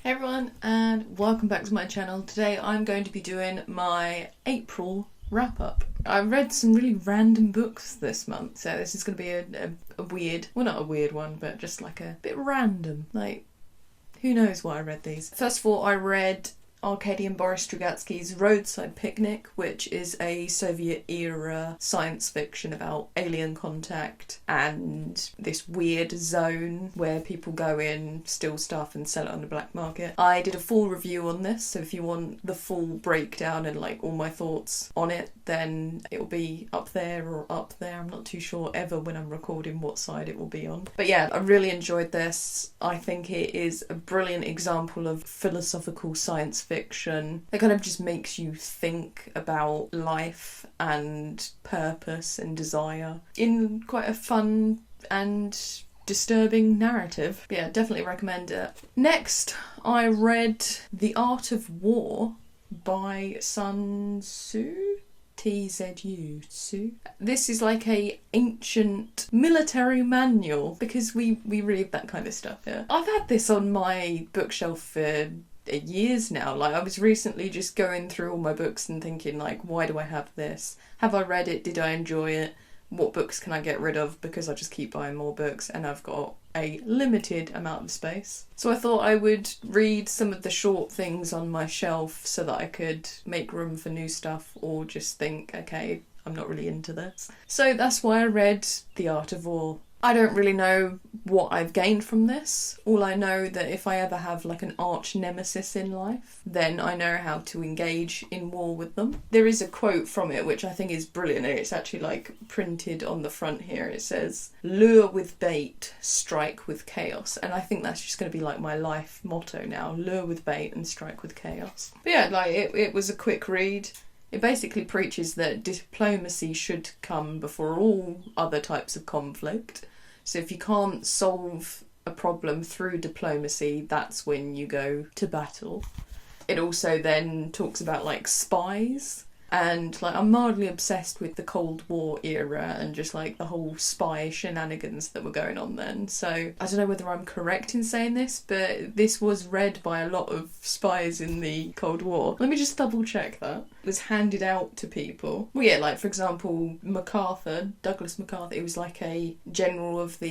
Hey everyone, and welcome back to my channel. Today I'm going to be doing my April wrap-up. I read some really random books this month, so this is going to be a weird, well not a weird one, but just like a bit random. Like, who knows why I read these. First of all, I read Arkady and Boris Strugatsky's Roadside Picnic, which is a Soviet era science fiction about alien contact and this weird zone where people go in, steal stuff and sell it on the black market. I did a full review on this, so if you want the full breakdown and like all my thoughts on it, then it will be up there or up there. I'm not too sure ever when I'm recording what side it will be on. But yeah, I really enjoyed this. I think it is a brilliant example of philosophical science fiction that kind of just makes you think about life and purpose and desire in quite a fun and disturbing narrative. But yeah, definitely recommend it. Next, I read The Art of War by Sun Tzu. TZU. Tzu. This is like a ancient military manual because we read that kind of stuff here. I've had this on my bookshelf for years now. Like, I was recently just going through all my books and thinking, like, why do I have this? Have I read it? Did I enjoy it? What books can I get rid of? Because I just keep buying more books and I've got a limited amount of space. So I thought I would read some of the short things on my shelf so that I could make room for new stuff, or just think, okay, I'm not really into this. So that's why I read The Art of War. I don't really know what I've gained from this. All I know that if I ever have like an arch nemesis in life, then I know how to engage in war with them. There is a quote from it which I think is brilliant, and it's actually like printed on the front here. It says, "Lure with bait, strike with chaos." And I think that's just going to be like my life motto now. Lure with bait and strike with chaos. But yeah, like it was a quick read. It basically preaches that diplomacy should come before all other types of conflict. So if you can't solve a problem through diplomacy, that's when you go to battle. It also then talks about like spies. And like, I'm mildly obsessed with the Cold War era and just like the whole spy shenanigans that were going on then. So I don't know whether I'm correct in saying this, but this was read by a lot of spies in the Cold War. Let me just double check that. It was handed out to people. Well, yeah, like for example, Douglas MacArthur, he was like a general of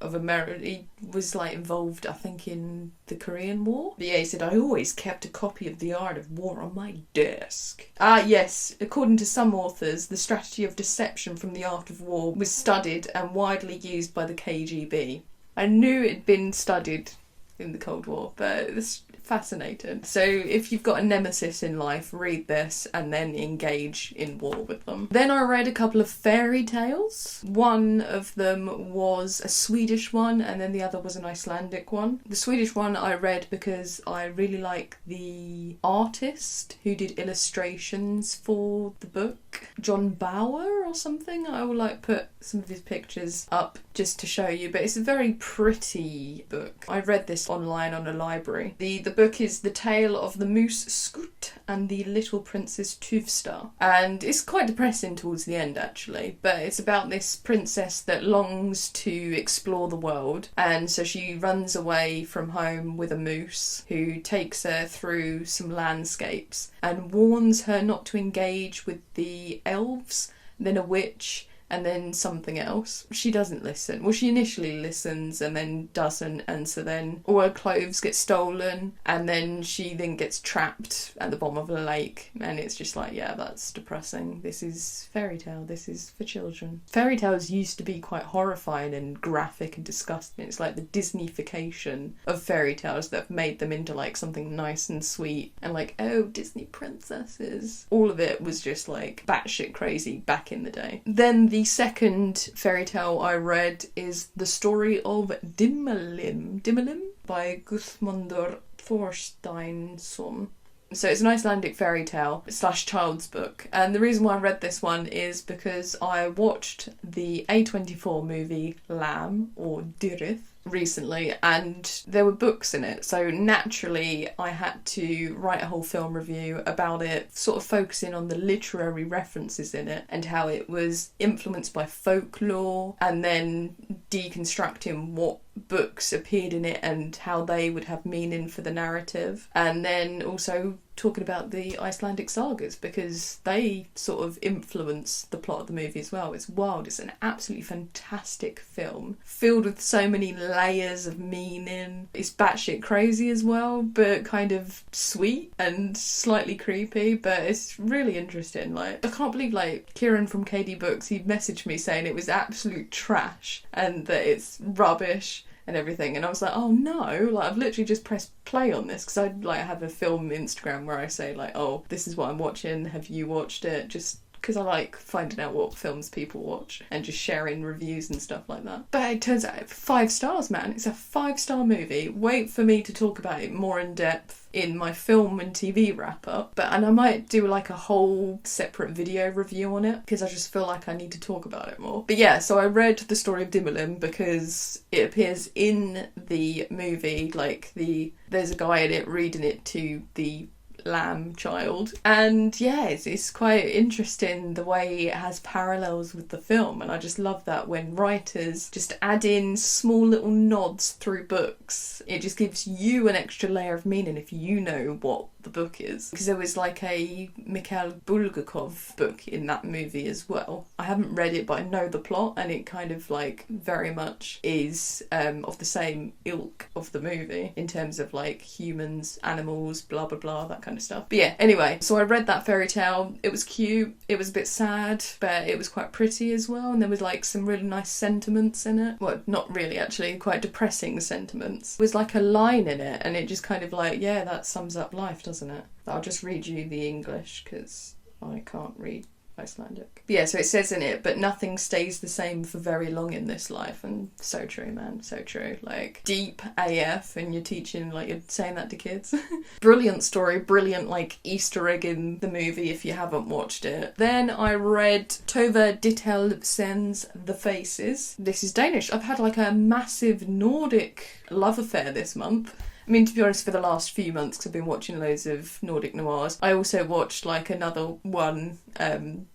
America. He was like involved, I think, in the Korean War. But yeah, he said, "I always kept a copy of The Art of War on my desk." Yes, according to some authors, the strategy of deception from The Art of War was studied and widely used by the KGB. I knew it'd been studied in the Cold War, but it's fascinating. So if you've got a nemesis in life, read this and then engage in war with them. Then I read a couple of fairy tales. One of them was a Swedish one and then the other was an Icelandic one. The Swedish one I read because I really like the artist who did illustrations for the book, John Bauer or something. I will like put some of his pictures up just to show you, but it's a very pretty book. I read this online on a library. The book is The Tale of the Moose Skut and the Little Princess Tuvstar, and it's quite depressing towards the end actually, but it's about this princess that longs to explore the world, and so she runs away from home with a moose who takes her through some landscapes and warns her not to engage with the elves, then a witch, and then something else. She doesn't listen. Well, she initially listens and then doesn't, and so then all her clothes get stolen, and then she then gets trapped at the bottom of a lake, and it's just like, yeah, that's depressing. This is fairy tale. This is for children. Fairy tales used to be quite horrifying and graphic and disgusting. It's like the Disneyfication of fairy tales that have made them into like something nice and sweet and like, oh, Disney princesses. All of it was just like batshit crazy back in the day. Then the second fairy tale I read is The Story of Dimmelimm by Guðmundur Þorsteinsson. So it's an Icelandic fairy tale / child's book, and the reason why I read this one is because I watched the A24 movie Lamb or Dyrith recently, and there were books in it, so naturally I had to write a whole film review about it, sort of focusing on the literary references in it and how it was influenced by folklore, and then deconstructing what books appeared in it and how they would have meaning for the narrative. And then also talking about the Icelandic sagas, because they sort of influence the plot of the movie as well. It's wild. It's an absolutely fantastic film, filled with so many layers of meaning. It's batshit crazy as well, but kind of sweet and slightly creepy, but it's really interesting. Like, I can't believe, like, Kieran from KD Books, he messaged me saying it was absolute trash and that it's rubbish and everything, and I was like, oh no, like, I've literally just pressed play on this, because I like have a film Instagram where I say like, oh, this is what I'm watching, have you watched it? Just because I like finding out what films people watch and just sharing reviews and stuff like that. But it turns out 5 stars, man. It's a 5-star movie. Wait for me to talk about it more in depth in my film and TV wrap up, and I might do like a whole separate video review on it, because I just feel like I need to talk about it more. But yeah, so I read the story of Dimmelen because it appears in the movie, like there's a guy in it reading it to the lamb child, and yeah, it's quite interesting the way it has parallels with the film, and I just love that when writers just add in small little nods through books. It just gives you an extra layer of meaning if you know what the book is, because there was like a Mikhail Bulgakov book in that movie as well. I haven't read it, but I know the plot, and it kind of like very much is of the same ilk of the movie in terms of like humans, animals, blah blah blah, that kind of stuff. But yeah, anyway, so I read that fairy tale. It was cute, it was a bit sad, but it was quite pretty as well, and there was like some really nice sentiments in it. Well, not really actually, quite depressing sentiments. There was like a line in it, and it just kind of like, yeah, that sums up life, doesn't it? I'll just read you the English because I can't read Icelandic. But yeah, so it says in it, but nothing stays the same for very long in this life. And so true, man, so true. Like, deep AF, and you're teaching, like, you're saying that to kids. Brilliant story, brilliant like Easter egg in the movie if you haven't watched it. Then I read Tove Ditlevsen's The Faces. This is Danish. I've had like a massive Nordic love affair this month. I mean, to be honest, for the last few months, because I've been watching loads of Nordic noirs. I also watched like another one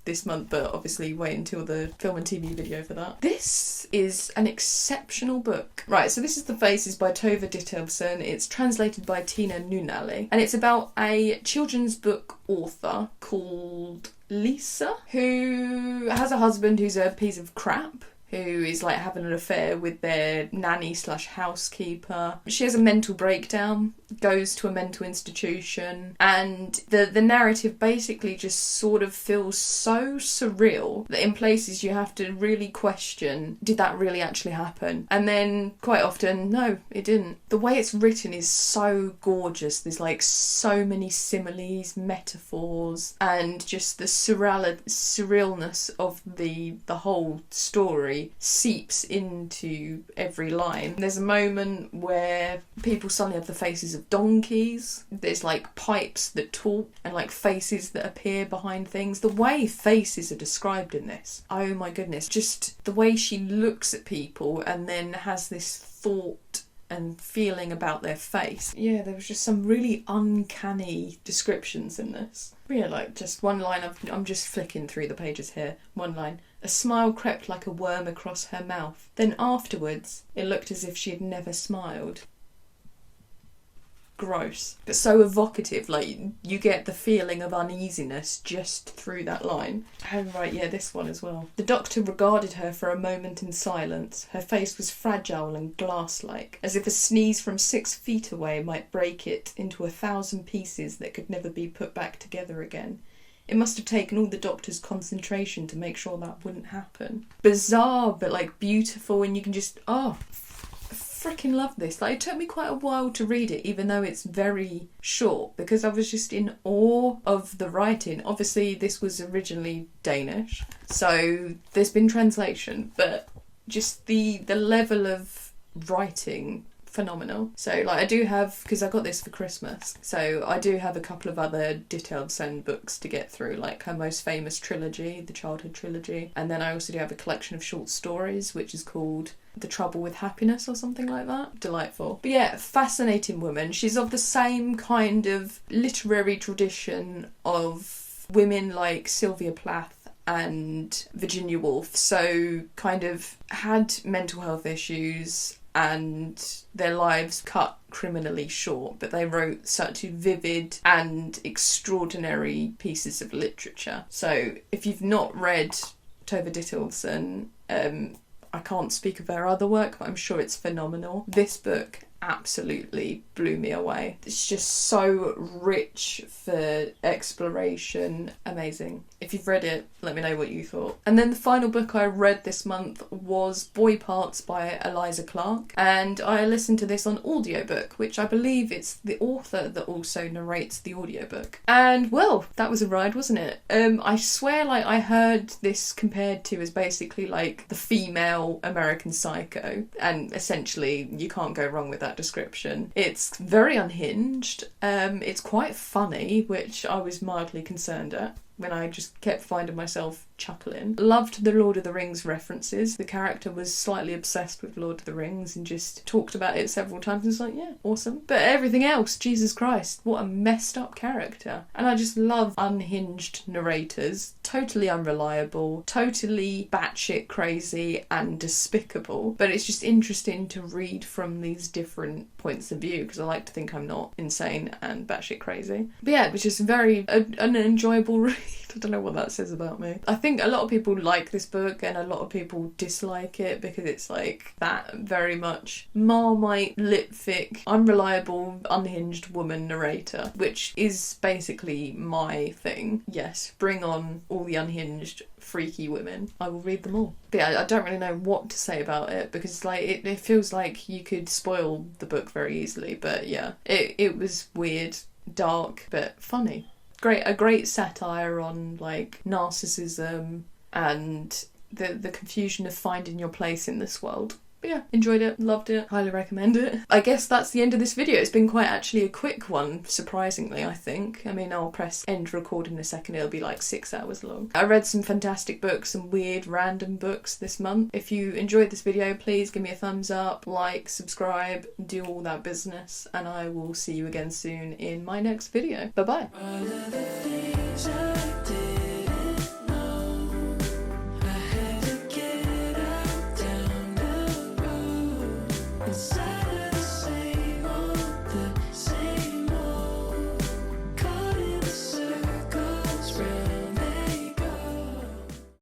this month, but obviously wait until the film and TV video for that. This is an exceptional book. Right, so this is The Faces by Tove Ditlevsen. It's translated by Tina Nunali, and it's about a children's book author called Eliza, who has a husband who's a piece of crap, who is like having an affair with their nanny slash housekeeper. She has a mental breakdown, goes to a mental institution, and the narrative basically just sort of feels so surreal that in places you have to really question, did that really actually happen? And then quite often, no, it didn't. The way it's written is so gorgeous. There's like so many similes, metaphors, and just the surrealness of the whole story seeps into every line. There's a moment where people suddenly have the faces of donkeys. There's like pipes that talk and like faces that appear behind things. The way faces are described in this, oh my goodness, just the way she looks at people and then has this thought and feeling about their face. Yeah, there was just some really uncanny descriptions in this. Yeah, like just one line, I'm just flicking through the pages here. One line. A smile crept like a worm across her mouth. Then afterwards, it looked as if she had never smiled. Gross. But so evocative, like you get the feeling of uneasiness just through that line. Oh right, yeah, this one as well. The doctor regarded her for a moment in silence. Her face was fragile and glass-like, as if a sneeze from 6 feet away might break it into 1,000 pieces that could never be put back together again. It must have taken all the doctor's concentration to make sure that wouldn't happen. Bizarre, but like beautiful, and you can just, freaking love this. Like, it took me quite a while to read it, even though it's very short, because I was just in awe of the writing. Obviously, this was originally Danish, so there's been translation, but just the level of writing, phenomenal. So like I do have, because I got this for Christmas, so I do have a couple of other Ditlevsen books to get through, like her most famous trilogy, the childhood trilogy, and then I also do have a collection of short stories which is called The Trouble with Happiness or something like that. Delightful. But yeah, fascinating woman. She's of the same kind of literary tradition of women like Sylvia Plath and Virginia Woolf, so kind of had mental health issues and their lives cut criminally short, but they wrote such vivid and extraordinary pieces of literature. So if you've not read Tove Ditlevsen, I can't speak of her other work, but I'm sure it's phenomenal. This book absolutely blew me away. It's just so rich for exploration. Amazing. If you've read it, let me know what you thought. And then the final book I read this month was Boy Parts by Eliza Clark, and I listened to this on audiobook, which I believe it's the author that also narrates the audiobook. And well, that was a ride, wasn't it? I swear, like, I heard this compared to as basically like the female American Psycho, and essentially you can't go wrong with that description. It's very unhinged. It's quite funny, which I was mildly concerned at when I just kept finding myself chuckling. Loved the Lord of the Rings references. The character was slightly obsessed with Lord of the Rings and just talked about it several times and was like, yeah, awesome. But everything else, Jesus Christ, what a messed up character. And I just love unhinged narrators. Totally unreliable, totally batshit crazy and despicable. But it's just interesting to read from these different points of view, because I like to think I'm not insane and batshit crazy. But yeah, it was just an enjoyable read. I don't know what that says about me. I think a lot of people like this book and a lot of people dislike it because it's like that very much Marmite, lip-thick, unreliable, unhinged woman narrator, which is basically my thing. Yes, bring on all the unhinged, freaky women. I will read them all. But yeah, I don't really know what to say about it because like it feels like you could spoil the book very easily. But yeah, it was weird, dark, but funny. A great satire on like narcissism and the confusion of finding your place in this world. But yeah, enjoyed it, loved it, highly recommend it. I guess that's the end of this video. It's been quite actually a quick one, surprisingly, I think. I mean, I'll press end record in a second, it'll be like 6 hours long. I read some fantastic books, some weird random books this month. If you enjoyed this video, please give me a thumbs up, like, subscribe, do all that business, and I will see you again soon in my next video. Bye bye.